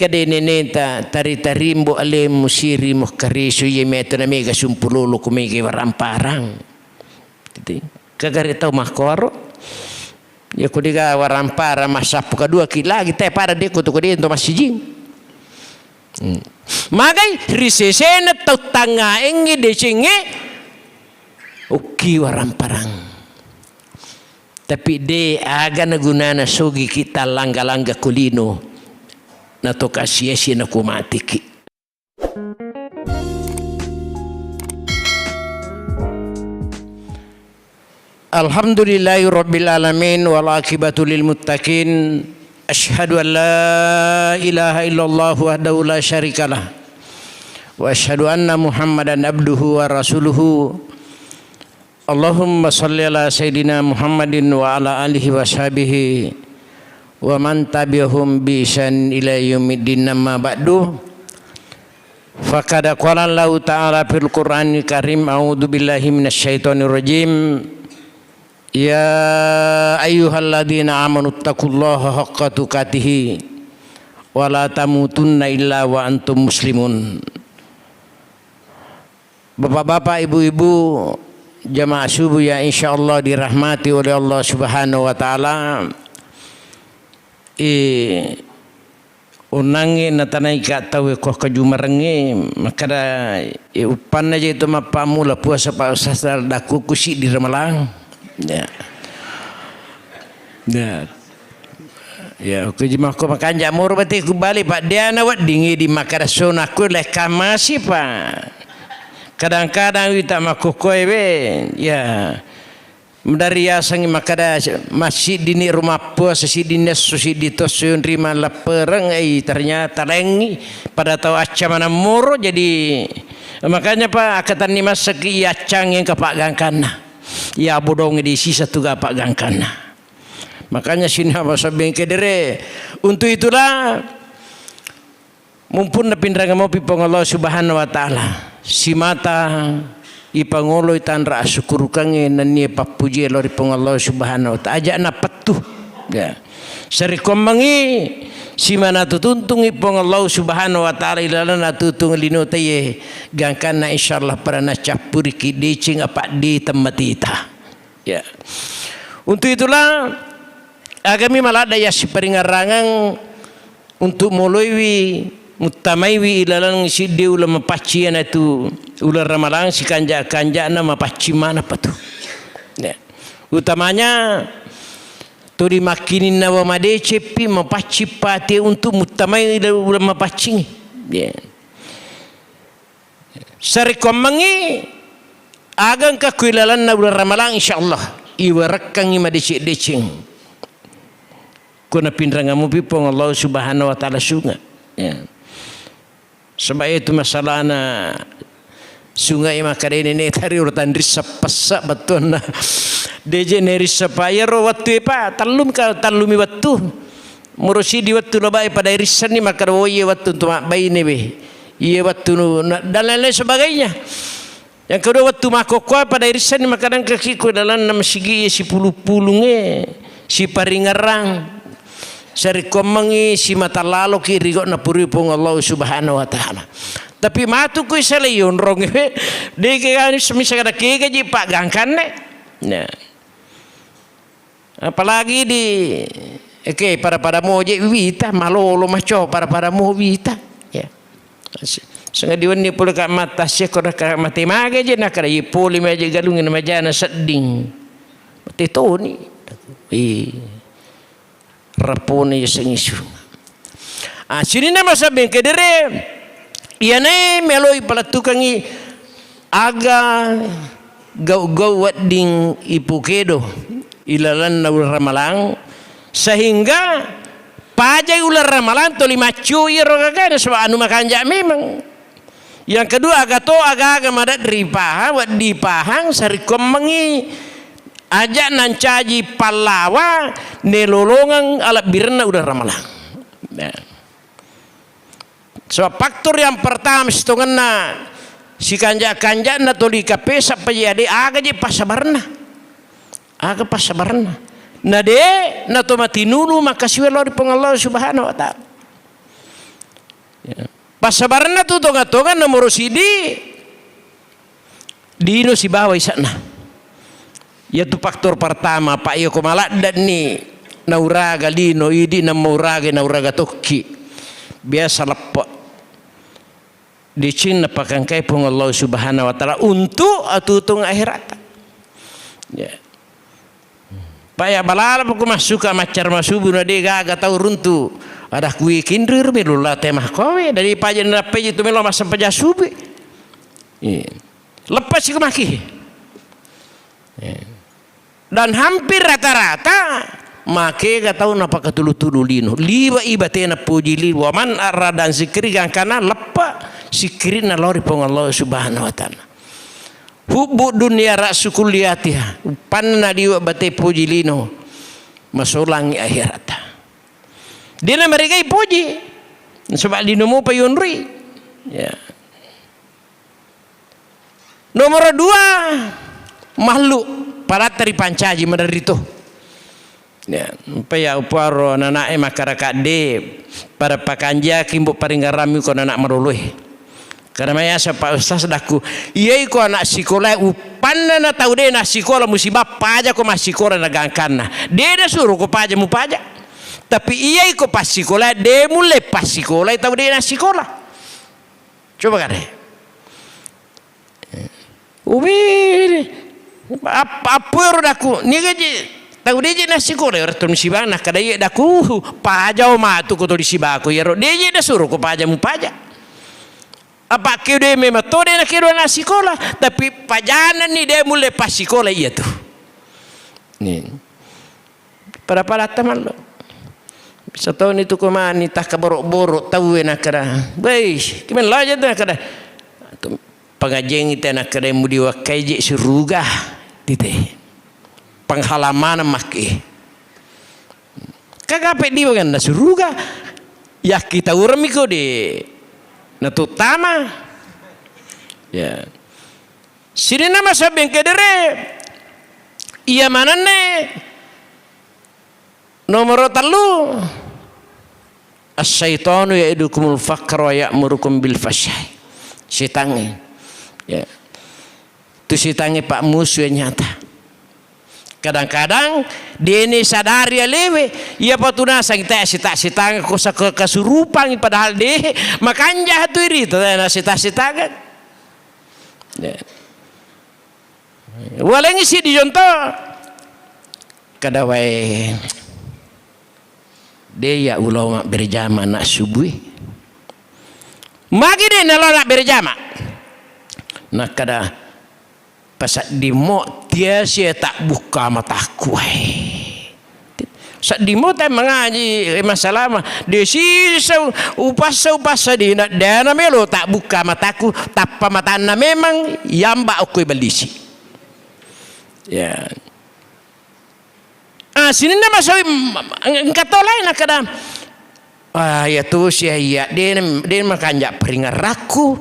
kadene ta tari-tari mbo ale musiri mo kariso ye meto na mega sumpulolo kumege waramparang titi kagari tau makoro ya kudiga warampara masapu kadua kila kita para de kutu kudi ento masijing magai risesena tau tanga engi de cinge uki waramparang tapi de aga nagunana sogi kita langga-langga kulino na to kasiyesi na kumatiki. Alhamdulillahi rabbil alamin wal akibatu lil muttaqin. Asyhadu an la ilaha illallah wahdahu la syarikalah wa asyhadu anna Muhammadan abduhu wa rasuluhu. Allahumma salli ala Sayyidina Muhammadin wa ala alihi wa sahbihi wa man tabi'ahum bi ihsan ila yaumiddin amma ba'du. Faqad qala Allah ta'ala fil Qur'anil Karim a'udzu billahi minasyaitonir rajim. Ya ayyuhalladzina amanu taqullaha haqqa tuqatih wa la tamutunna illa wa antum muslimun. Bapak-bapak, ibu-ibu, jamaah subuh yang insyaallah dirahmati oleh Allah Subhanahu wa taala. Unangi natanai ka tahu ko kajumarangi makada upan aja itu mapamula puasa pa sasar daku kusi di Ramalang. Ya aku jemah ko makan jamur berarti kembali Pak dia nawat dingi di makarason aku leh kamasi Pak. Kadang-kadang kita makukoi be ya dari asangi makada masjid dini rumah puasa si dinas susi ditosun rima lapereng ternyata lengi pada tahu aca mana muro jadi makanya Pak akatan ni masak iya cang yang kapak gangkana ya bodong di sisa tu kapak gangkana makanya sini apa sabeng kedere untuk itulah mumpun napindrang mo pipong Allah Subhanahu wa taala si mata ipangolo itan ra syukur kange nani papuji lori pong Allah Subhanahu wa taala aja na patuh ya sari komangi si mana tutuntung ipong Allah Subhanahu wa taala ilalana tutung lino taye gangkana insyaallah para na capuri ki decing apa di tematita ya untuk itulah agami malada ya si peringarangan untuk moloi mutamaiwi ilalang si dia ulama pacian itu ular Ramalang si kanja na mapaci mana patu ya. Utamanya tu dimakinin nawa made cepi mapaci pate untuk mutamai ulama paci ya. Sari komangi agang ka kuilalan na ular Ramalang insyaallah iwarakang ima decing kuna pindrangamu pipong Allah Subhanahu wa taala sunga ya. Sebab itu masalah na sungai makadene ne tari urutan risap pasak betul na deje ne risap air waktu apa talumi waktu murusi di waktu labai pada irisan ni makar woye waktu untuk bayi ne be iya waktu dan lain-lain sebagainya. Yang kedua waktu makokwa pada irisan ni makaran kaki ku dalam nama sigi si pulu-pulunge si paringarang sari komangi si mata lalu kiri kok napuri pung Allah Subhanahu wa taala. Tapi matu ku selayon rong deke kan semisal kada kege ji pak gangkan ne. Nah. Apalagi di para moje wita malolo maco para mo wita ya. Senga diwan ni pula ka mata se ko ka mate mage je nak kada poli meje galungin majana seding. Mate toni. Rapone sengisu. Sini nama sabeng kedere iane meloi palatukangi aga gau wading ipukedo ilalan na ular Ramalang sehingga pajai ular Ramalang to lima cuy rogaga sebab anu makanja memang. Yang kedua aga madat ripahang wad dipahang sari komangi ajak nancaji palawa nelolongan alat birna udah Ramalang. Nah. Sebab faktor yang pertama setengah si kanja na toli kape sampai jadi aga je pasabarna. Aga pasabarna. Na de na to mati nulu makasiwa lori pong Allah Subhanahu wa taala. Ya. Pasabarana tu tonga-tonga nomor sidi dino si bawa isana. Ya tu faktor pertama pak yo komalak dan ni nauraga lino idi nauraga tokki biasa lepak di Cina pakangkai pun Allah Subhanahu wa taala untuk atutung akhirat. Ya. Paya balala aku masuk macar masubu na de gaga tau runtu ada kui kinrir belulah temah kowe dari pajen na peji tu melo masam paja subi lepas iku maki dan hampir rata-rata make ga tau napa katulu-tulu lino liba ibatena puji li wa man aradan zikri gang kana lepa zikri na lori pong Allah Subhanahu wa taala. Hubbu dunia ra'su kulliyatiha panna diwa bate puji lino masulangi akhirat dina mereka puji sebab lino mo payunri ya. Nomor 2 makhluk para teri pancaji madarito ya paya uparo nanae masyarakat de para pakanja kimbo paringarami ko anak maruluh. Karena maya Pak Ustaz daku iya ko anak sekolah upanna na tau de na sekolah musibah paja ko mas sekolah na gangkanna de da suruh ko paja mu paja tapi iya ko pas sekolah de mulai pas sekolah tau de na sekolah coba kare ubi apa daku ni gaji tau de na sekolah orang musibah na kada iya daku paja o matu ko to di sibako ya ro de da suruh ko paja mu paja apa kau dia memang tu dia nak kira nak sekolah tapi pajanan ni dia mulai pas sekolah iya tu ni pada teman lo bisa tahu ni tu kemana tak keborok-borok tahu nak kira baik gimana lah je tu nak kira pengajeng itu nak kira mudi wakai je surga tite penghalaman maki kagak pedi bagan surga ya kita orang miko de na tutama ya sini nama sabeng kedere iya mana ne nomor 3 as-syaitanu ya'idukumul faqra wa ya'murukum bil fahsya'i setange ya tu setange pak musuh yang nyata kadang-kadang dia ini sadari lewe ia patuna kita sita-sita kosa kesurupang padahal dia makan jahat tu iri tu na sita-sita kan walengi si di contoh kadawai dia ya ulama berjama nak subuh magi dia nak berjama nak kada pasal dimo dia tak buka mataku saat dimo tak mengaji masalah mah dia sisa upasa di nak dia melo tak buka mataku tapa matana memang yamba aku balisi ya sini nama sawi engkatolai nak kadang ya tu sia ya dia makan jak peringat raku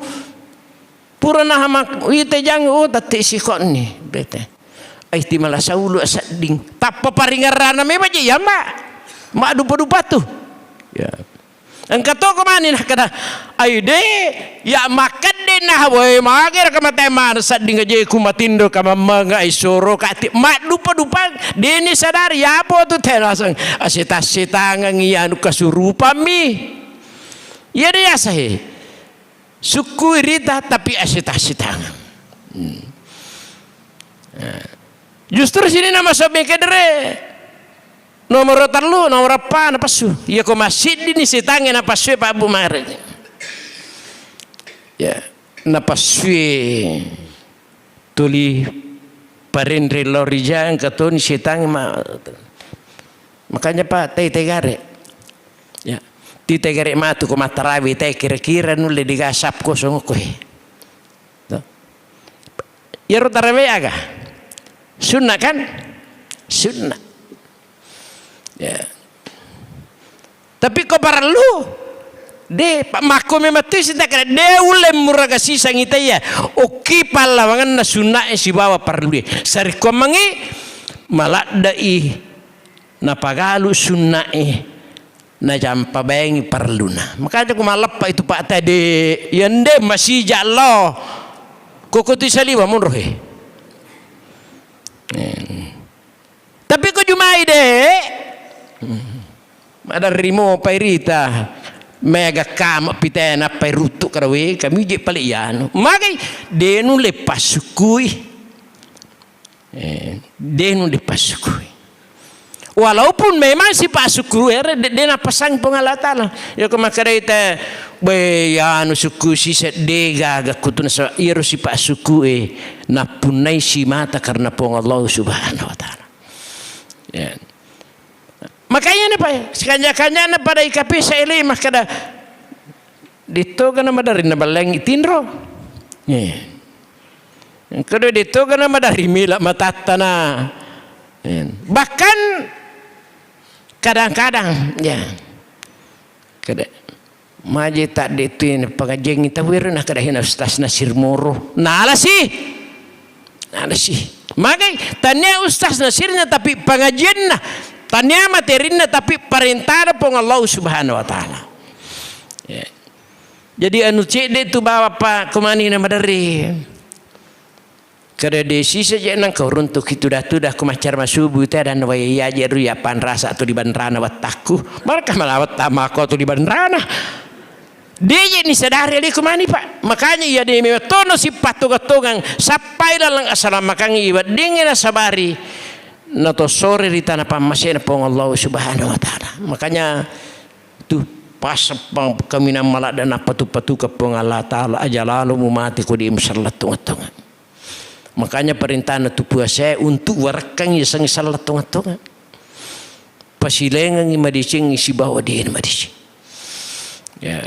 purana hamak ite jang tati sikon ni bete ai ti malah saulu asading tappa paringarana me baje ya mak dupa-dupa tu ya engka to ko manin kada ai de ya makan de nah boy mager ka mateman sading aje ku matindo ka manga isoro ka mak dupa-dupa de ni sadar ya po tu tenasang asita-sita ngianu kasurupa mi ya dia sahe suku irita tapi asita-sita justru sini nama sabeng kedere nomor 3 nomor apa na pasu ya ko masjid ni sitange na pasu Pak Bu Mare ya na pasu tuli parendre lorijang katoni sitange makanya Pak tei gare ya tite gare matu ko matarawi teh kira-kira nulle digasap ko songo ko ya rotarawe aga sunnah kan sunnah ya tapi ko perlu de pak mako memati sita kare de ule muraga sisa ngita ya oki palawangan na sunnah si bawa perlu de sari ko mangi malak dai na pagalu sunnah na jampa bayangi perluna. Makanya aku malap pak itu pak tadi yande masih jalo kokoti saliwa munrohe. Tapi ko jumai deh. Ada rimo pairita mega kama pitena pairutu karawe kami je paliano. Magai denu lepas sukui. Denu lepas sukui. Walaupun memang si Pak Suku dia pasang pengalatala ya kemakara ita bayanu suku si sedega gakutun sa iro si Pak Suku na punai si mata karena pong Allah Subhanahu wa taala. Ya. Makanya pa sekanya-kanya na pada ikapi sa ili makada dito kana madari na baleng itinro. Ya. Kada dito kana madari mila matatana. Bahkan kadang-kadang ya kada maje tak detin pagajeng itawir na kada hina Ustaz Nasir Moro nala sih magai tanya Ustaz Nasirnya tapi pengajianna tanya materinna tapi perintah pong Allah Subhanahu wa taala ya. Jadi anu cede tu bawa pak kumani na madari kada desi saja nang kau runtuk itu dah kumacar masubu teh dan waya jeru ya pan rasa tu di bandrana wataku mereka malawat tamako tu di bandrana dia ni sadari dia kumani pak makanya ia dia metono si patugatungang sampai dalang asal makang iba dingin sabari nato sore di tanah pamasena pong Allah Subhanahu wa taala makanya tu pas kami na malak dan patu-patu ke pong Allah taala aja lalu mati ko di imsalat tunga-tunga. Makanya perintah tu puasa untuk warakang isang salat tunga-tunga. Pasilengan imadicing isi bawa dia imadicing. Ya.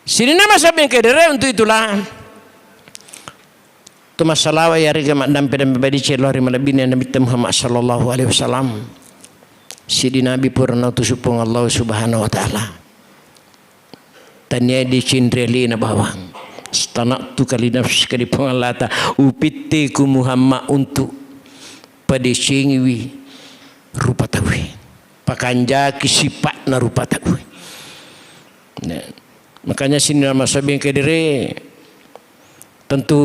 Sini nama sabi yang kedere untuk itulah. Tu masalah ya riga madam pedam badice lori malabini Nabi Muhammad sallallahu alaihi wasallam. Sidi Nabi purna tu supong Allah Subhanahu wa taala. Tanya di cindreli na bawang. Stanak tu kali nafs kali pengalata upitte ku Muhammad untuk padesingwi rupa tawi pakanja kisipat na rupa tawi nah, makanya sini nama sabi yang kediri tentu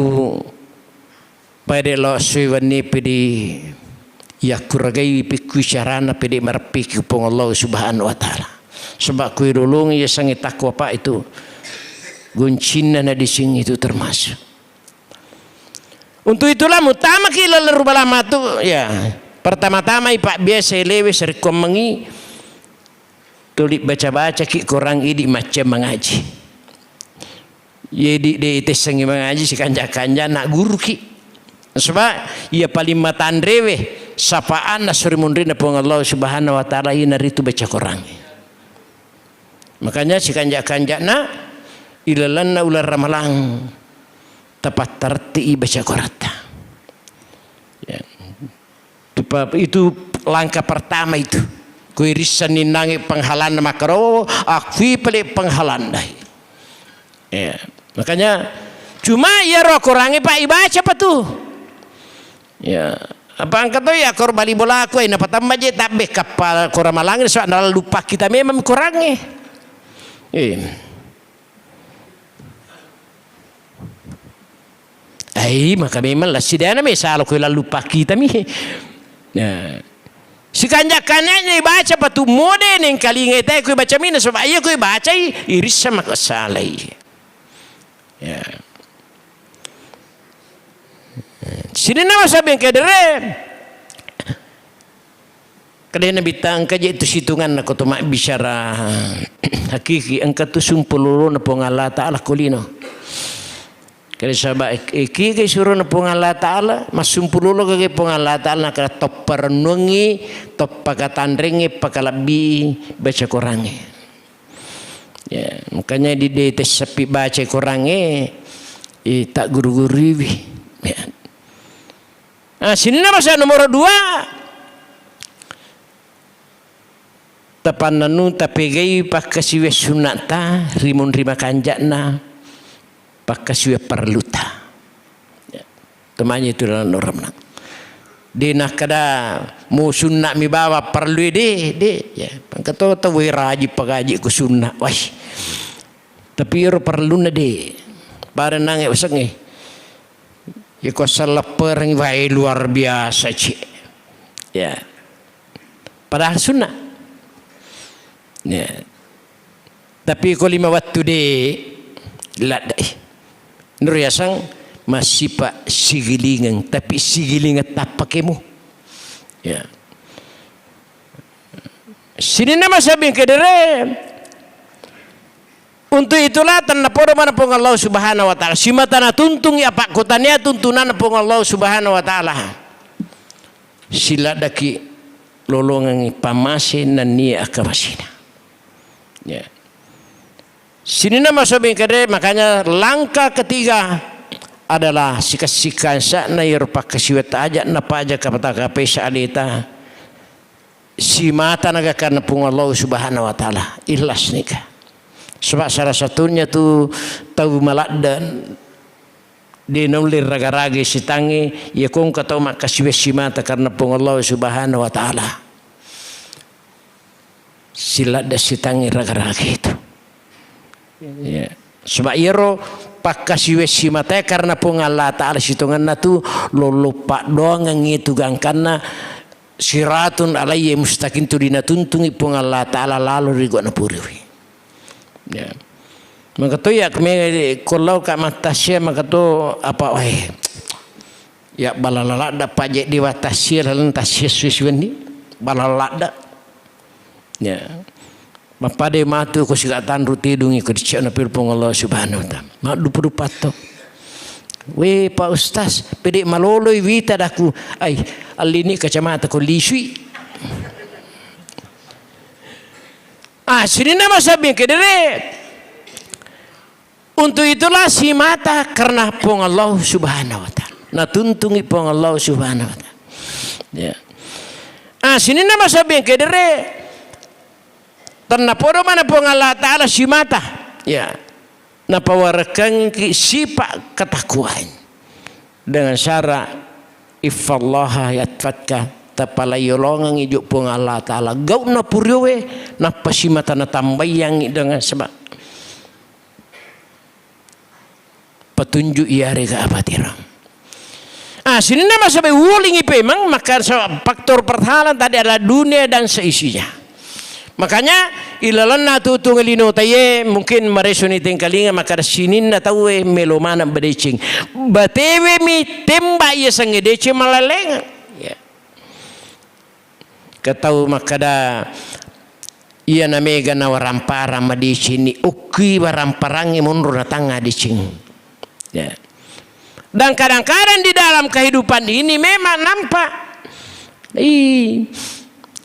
pada lo suwani pedi ya kuragai piku syarana pedi marpiki pong Allah Subhanahu wa taala sebab ku dulung ya sangi takwa pak itu guncina na dising itu termasuk. Untuk itulah mutama kilala rubalama tu ya. Pertama-tama ipak biasa lewe serikom mengi tulik baca-baca ki korang idi macam mengaji. Jadi de tesengi mengaji si kanja-kanja nak guru ki. Sebab ia paling matan rewe sapaan nasuri mundrina pong Allah Subhanahu wa taala ina ritu baca korang. Makanya si kanja-kanja nak ilalanna ular ramalang tepat terti baca korata ya. Itu langkah pertama itu kuirisan ninangi penghalan makaro akui pelik penghalan dah ya. Makanya cuma ya roh kurangi pak ibaca apa tuh ya apa angkat tuh ya kor bali bola aku ina patamba je tak be kapal koramalang so andal lupa kita memang kurangi maka memang lah sidana mesalo ko lupa kita mi. Nah. Si kanya-kanya baca patu mode ning kalinga tay ko baca mina so ayo ko baca iris sama kasalay. Ya. Sini nama sabi kedere. Kadena bitang kaje itu situngan aku tu mak bicara hakiki angkat tu sumpululo na pongala taala kulino. Kali sahabat iki suruh nepung Allah Ta'ala masumpululo kage pung Allah Ta'ala kala top perenungi top pakatandringi pakalabi baca korangi ya makanya di detes sepi baca korangi tak guru-guru ya. Nah sini nama saya nomor 2 tapananu tapegay pakasiwe sunata rimun rima kanjana pakasiwe perluta ya. Temannya itu dalam orang Dina kada mau sunnah mi bawa perlu ya kata tahu raji pagaji ku sunnah wah tapi ero perlu na para nange usangi ya ko salaper ngi wae luar biasa ci ya padahal sunnah ya tapi ko lima waktu ladai nur yasang masih pak sigilingan tapi sigilingan tak pakemu ya sini nama sabi kedere untuk itulah tanah podo mana pun Allah Subhanahu wa taala sima tanah tuntung ya pak kotanya tuntunan pun Allah Subhanahu wa taala sila daki lolongan pamase nan ni akamasina ya sini nama sabi kedere makanya langkah ketiga adalah sikas-sikan sa na yerpak kasiwet aja na paja kapata kapesa alita si mata nagakan pung Allah Subhanahu wa taala ikhlas nikah sebab salah satunya tu tahu maladan di nulir raga-raga si tangi ya kong katau mak kasiwet si mata karena pung Allah Subhanahu wa taala silat da si tangi raga-raga itu ya sebab iro pakasiwe si mata karena pun Allah Ta'ala situngan natu lo lupa doang ngitu gang karena siratun alaihi mustaqim tu dina tuntungi pun Allah Ta'ala lalu rigo na puriwi ya maka tu ya kami kalau kat matasya maka tu apa weh ya balalala da pajak di watasya lalu tasya suiswendi balalala ya mapade matu ko sigatan ruti dungi ko dicek na pirpong Allah Subhanahu wa taala madu purupato we Pak Ustaz pede maloloy wita daku ay alini kacamata ko lisui sini nama sabi kedere untuk itulah si mata karena pong Allah Subhanahu wa taala natuntungi pong Allah Subhanahu wa taala ya sini nama sabi kedere tanah podo mana pun Allah Ta'ala si mata ya napawarakan sifat ketakwaan dengan cara ifallaha yatfatka tapala yolongan ijuk pun Allah Ta'ala gau na puriowe napa si mata na tambayang dengan sebab petunjuk ia rega abadiram sini nama sampai wuling memang maka faktor pertahanan tadi adalah dunia dan seisinya. Makanya ilalan na tutong lino taye mungkin maresoni tengkalinga maka sinin na tawe melomana badecing batewe mi temba ya sangedece malalenga ya katau makada iya na mega na warampara madicini uki waramparangi mundur na tanga dicing ya dan kadang-kadang di dalam kehidupan ini memang nampak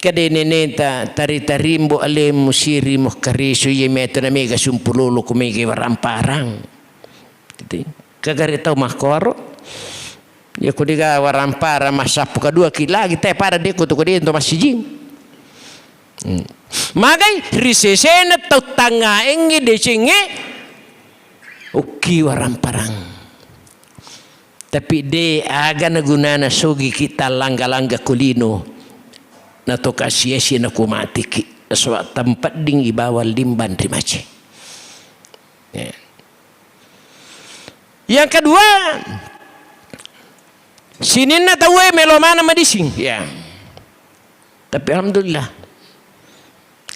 kadene neta tari-tarimbo ale musiri mo kariso ye meto na mega sumpulolo ko mega waramparang kagari tau mahkoro ya ko diga warampara masapu kadua kila kita para de ko to de to masijing magai risesena tau tanga engi de cinge uki waramparang tapi de aga na gunana sogi kita langga-langga kulino na to kasiyesi na kumatiki so tempat ding ibawal limban rimaci ya. Yang kedua sinin na tawe melomana madising ya tapi alhamdulillah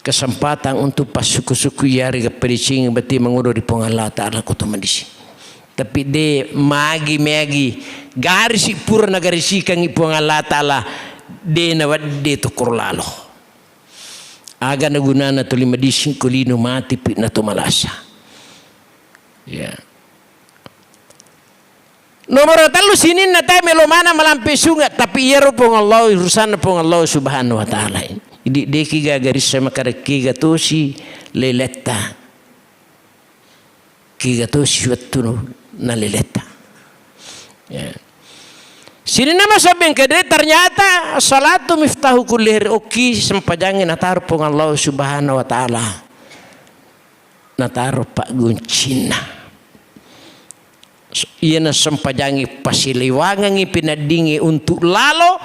kesempatan untuk pas suku-suku yari kepericing berarti mengudur di Allah Ta'ala kutu madising tapi de magi garis purna garisikan ipong Allah Ta'ala de na wadde to kurlalo aga na gunana to lima dising kulino mati pit na to malasa ya nomor telu sinin na tayo melomana malampi sungat tapi iyaro pong Allah urusan pong Allah Subhanahu wa taala idi de kiga garis sama kiga to si leleta kiga to si wattuno na leleta ya sini nama sabi kedua ternyata salatu miftahu kulli oki sempajangin natar pong Allah Subhanahu wa taala natar pak guncina iya na sempajangi pasiliwangan pinadingi untuk lalo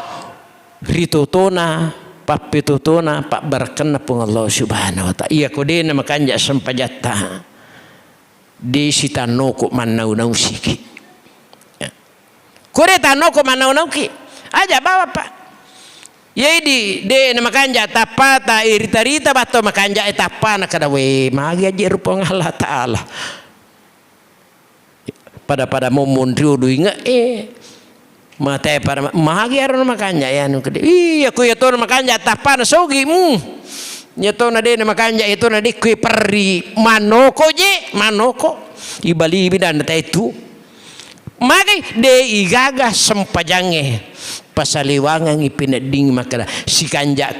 ritotona papitotona pak berkenna pun Allah subhanahu wa ta'ala. Iya ko din na makanja sampajata di sitano ko manau-nau siki. Ko de tano ko manau-nau ki aja bawa pak. Yai de na makanja tapata irita-rita bato makanja etapa na kada we magi aja rupa Allah ta'ala. Pada momondrio do inga mata para magi aron makanja ya nu kede iya ku ya to makanja tapana sogi nya to na de makanja itu na di ku perri manoko ibali bidan ta itu magi de igaga sempajange pasaliwangan ipinading makala si kanja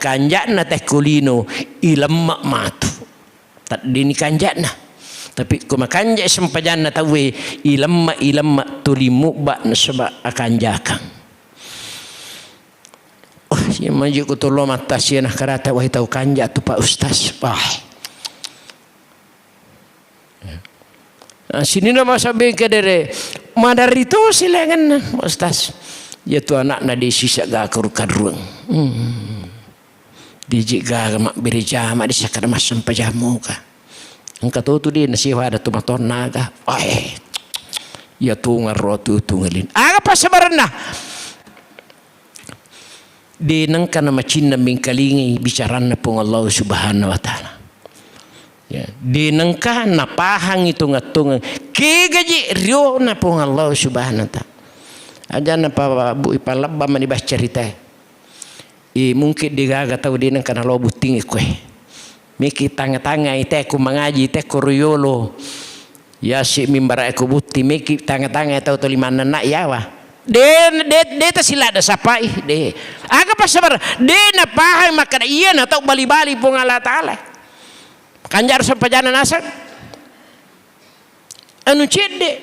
na teh kulino ilemak matu tak dini kanja na tapi kumakanja sempajan na tawe ilemma tulimu ba na seba akan jakang si maju ko tulo mata siya na karata wahai tau kanja tu pak ustaz sini nama sabi kedere madarito silangan na ustaz ya tu anak na di sisa ga kadruang di ga mak beri jama di sakar mas sempajamu ka angka tu dia nasihat ada tu maton naga ya tu ngarotu tu ngelin apa sebenarnya di nangka nama cinna mingkalingi bicarana pun Allah subhanahu wa ta'ala ya di nangka napahang itu ngatung kegaji rio na pun Allah subhanahu wa ta'ala aja na pa bu ipalabba mani bah cerita mungkin digaga tahu di nangka na lo buting kue miki tanga-tanga ite ku mengaji ite ku ruyolo ya si mimbara aku buti miki tanga-tanga tahu to limanan nak yawa de ta sila da sapai de aga pa sabar de na pahang maka iya na tahu bali-bali pun Allah ta'ala kanjar sampajanan asal anu cede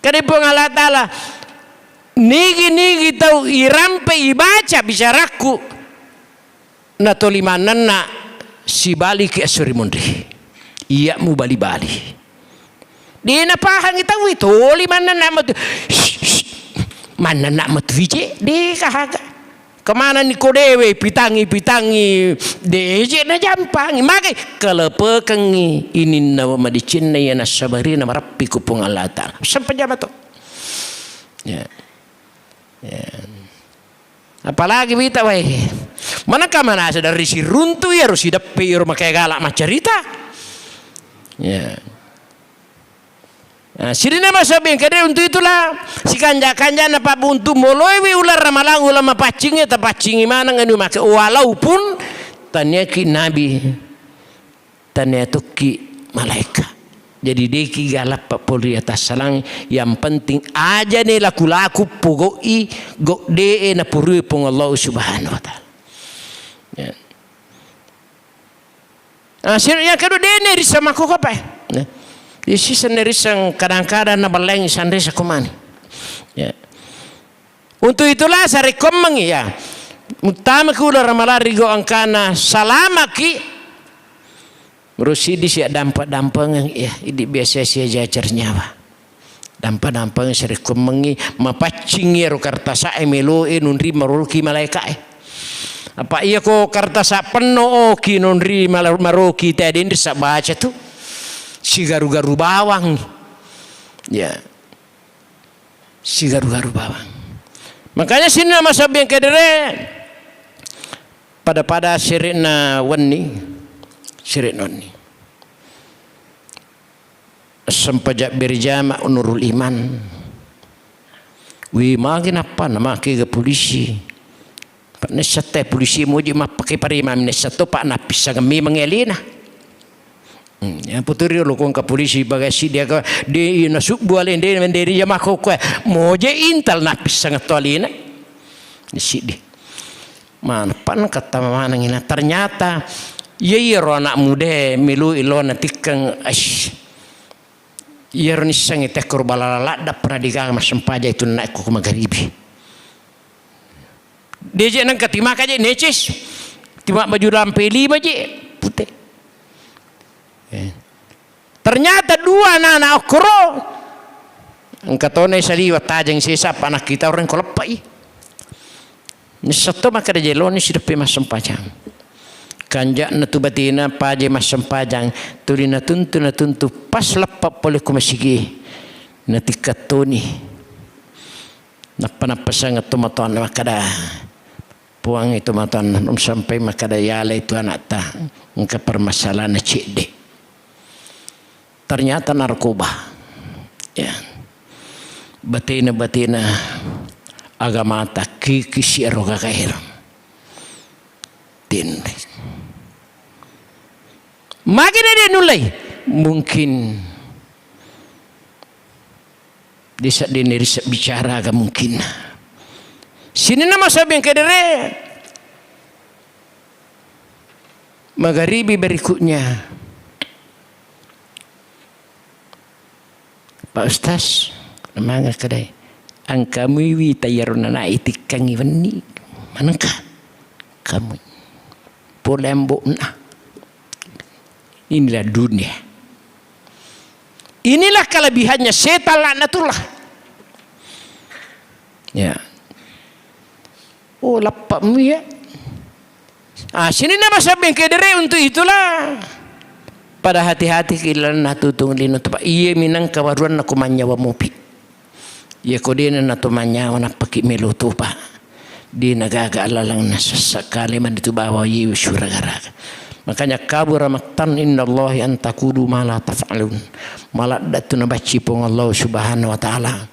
kade pun Allah ta'ala nigi tahu irampe ibaca bicaraku na tolimanan na si bali ke asuri mondri iya mu bali-bali di na pahang itaw ito tolimanan na mat mana na mat vije di kahaga kemana ni kodewe pitangi deje na jampangi mage kalepekengi inin na madicin na yana sabari na marapi ko pong Allah ta'ala sampai jam to ya apalagi kita weh manakah mana dari si runtu ya harus hidapi rumah kayak galak macam cerita ya nah, sini nama sabing kade untuk itulah si kanja na pak buntu moloi ular ramalang ulama pacingnya ta pacingi mana nganu make walaupun tanya ki nabi tanya tuki malaikat jadi deki galap pak polri atas salang yang penting aja nih laku-laku pogoi go de na purui pun Allah subhanahu wa ta'ala ya. Yang kedua dia risang aku apa ya di sisa risang kadang-kadang na baleng sandesa kumani ya untuk itulah saya rekomend ya utama ku ramalari go angkana salamaki merusidi si dampak-dampak ya ini biasa si jajar nyawa dampak-dampak saya rekomengi mapacing ya kartasa emelo nunri maruki malaikat apa iya ko kartasa penuh ki nunri maruki tadi bisa baca tu si garu-garu bawang ya si garu-garu bawang makanya sini nama sabi yang kedere pada sirina wani sirik noni sempajak berjama nurul iman wi makin apa nama ke polisi pak nesate polisi moji mah pakai parima nesato pak napis sagami mengelina ya putri lo kong ke polisi bagasi dia ke di nasuk bualen dia mendiri jama ko moje intal napis sangat tolina si di mana pan kata mana ngina ternyata iya anak muda milu ilo nanti kang iya nisang itu korbalala dak pernah digang mas sempaja itu naik ke magharibi dia je nang ketimak aja necis timak baju lampe 5 je putih ternyata 2 anak okro Angkatone saliwa tajang sisa anak kita orang ko lepai. Ni satu maka da jelo ni sidepe mas sempajang. Kanjak na tu batina paje mas sempajang tuli na tuntu pas lepak pole ko masigi. Na tikatoni. Na panapasang at tumaton makada. Puang itu maton sampai makada yala itu anak ta. Engka permasalahan na cik. Ternyata narkoba. Ya. Batina agama tak kisi eroga kahir tin makin dia nulai mungkin desa dini bicara agak mungkin sini nama sabi yang kedere magharibi berikutnya Pak Ustaz namanya kedai angkamu wi tayaruna na itikang iwani manangka kamu polembo na inilah dunia, inilah kelebihannya setan laknatullah ya. Oh lapakmu ya, sini nama sabeng kedere untuk itulah pada hati-hati kilan na tutung lino tepa iye minang kawaruan na kumanyawa mupi ya kodena na tumanyawa na paki melutu pa di nagaga alalang na sakali man itu bawa yiw syuragaraga. Makanya kabura maktan innallahi an taqulu ma la taf'alun. Maladatu na baci pong Allah subhanahu wa ta'ala.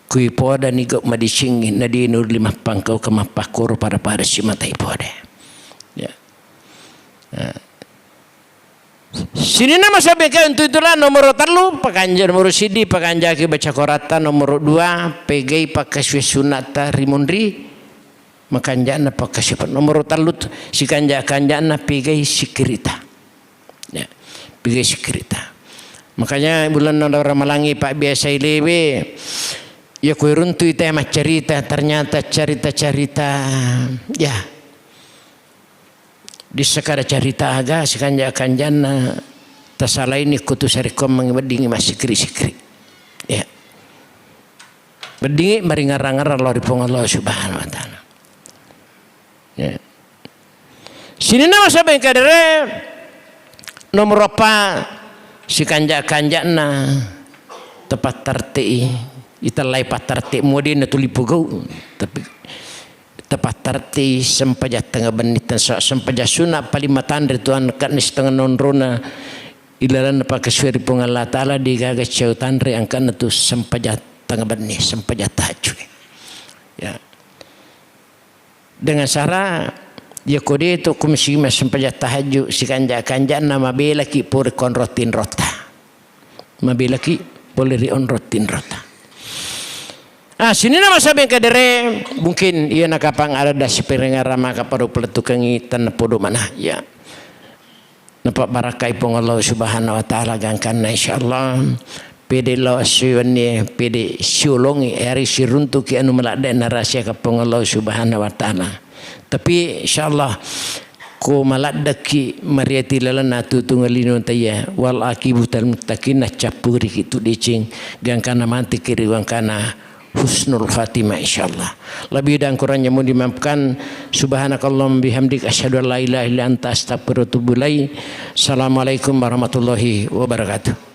Kui poda ni gok madising na di nur lima pangkau kemapakoro para si matai poda. Ya. Sini nama sampaikan untuk itulah nomor 3 pakanja nomor sidi pakanja ki baca korata nomor 2 pegai pakai sunata rimunri makanjana pakai siapa nomor 3 si kanja kanjana pegai sikirita ya pegai sikirita. Makanya bulan Ramalangi Pak biasa ilewe ya kue runtu itu mah cerita ternyata cerita ya di sekara cerita aga sekanja kanjana tasala ini kutu sarikom mengbedingi masih sikri ya bedingi mari ngarang-ngarang Allah dipong Allah subhanahu wa ta'ala ya. Sini nama sampai kadere nomor apa si kanja-kanjana tepat terti ita lai patarti modin tulipugau tapi tepat terti sempajat tengah benitan sempajat sunat palimatan dari Tuhan kat ni setengah nonrona ilaran apa kesuari pun Allah Ta'ala digagas cautan re angkan itu sempajat tengah benih sempajat tahajud ya dengan cara ya kode itu kumisi mas sempajat tahajud si kanja nama bela ki pur konrotin rota mabela ki boleh rion rotin rota. Sini nama sabi kadere mungkin ia nakapang ada si perengara maka pada peletukang tan podo mana ya nampak barakai pong Allah subhanahu wa ta'ala gangkan insyaallah pede lo siwani pede siulongi hari siruntu ki anu melada narasi ka pong Allah subhanahu wa ta'ala tapi insyaallah ko malada ki mariati lalana tutungalino taya wal akibutal muttaqin capuri kitu dicing gangkana manti kiri gangkana husnul khatimah insyaallah. Lebih dan kurangnya mau dimaafkan. Subhanakallahumma bihamdik asyhadu an la ilaha illa anta astaghfiruka wa atubu ilaik. Assalamualaikum warahmatullahi wabarakatuh.